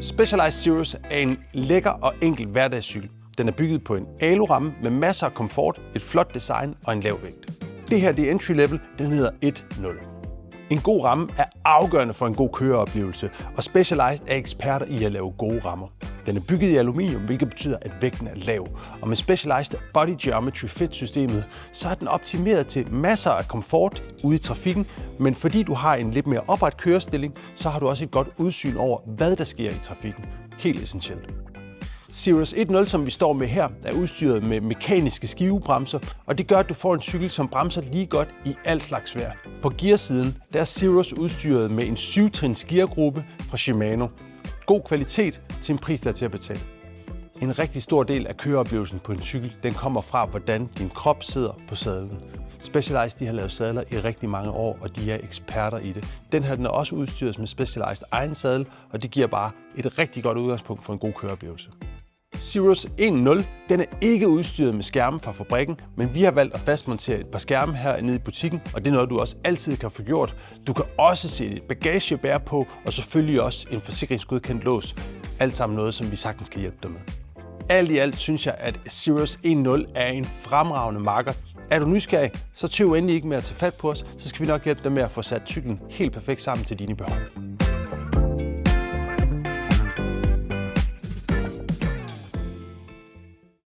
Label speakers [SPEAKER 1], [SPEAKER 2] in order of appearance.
[SPEAKER 1] Specialized Cirrus er en lækker og enkel hverdagscykel. Den er bygget på en aluramme med masser af komfort, et flot design og en lav vægt. Det her det er entry level, den hedder 1.0. En god ramme er afgørende for en god køreoplevelse, og Specialized er eksperter i at lave gode rammer. Den er bygget i aluminium, hvilket betyder, at vægten er lav. Og med Specialized Body Geometry Fit-systemet, så er den optimeret til masser af komfort ude i trafikken, men fordi du har en lidt mere opret kørestilling, så har du også et godt udsyn over, hvad der sker i trafikken. Helt essentielt. Cirrus 1.0, som vi står med her, er udstyret med mekaniske skivebremser, og det gør, at du får en cykel, som bremser lige godt i al slags vejr. På gearsiden der er Cirrus udstyret med en 7-trins geargruppe fra Shimano. God kvalitet til en pris, der er til at betale. En rigtig stor del af køreoplevelsen på en cykel, den kommer fra, hvordan din krop sidder på sadlen. Specialized de har lavet sadler i rigtig mange år, og de er eksperter i det. Den her den er også udstyret med Specialized egen sadel, og det giver bare et rigtig godt udgangspunkt for en god køreoplevelse. Cirrus 1.0 den er ikke udstyret med skærme fra fabrikken, men vi har valgt at fastmontere et par skærme hernede i butikken, og det er noget, du også altid kan få gjort. Du kan også se et bagagebær på, og selvfølgelig også en forsikringsgodkendt lås. Alt sammen noget, som vi sagtens kan hjælpe dig med. Alt i alt synes jeg, at Cirrus 1.0 er en fremragende makker. Er du nysgerrig, så tøv endelig ikke med at tage fat på os, så skal vi nok hjælpe dig med at få sat cyklen helt perfekt sammen til dine behov.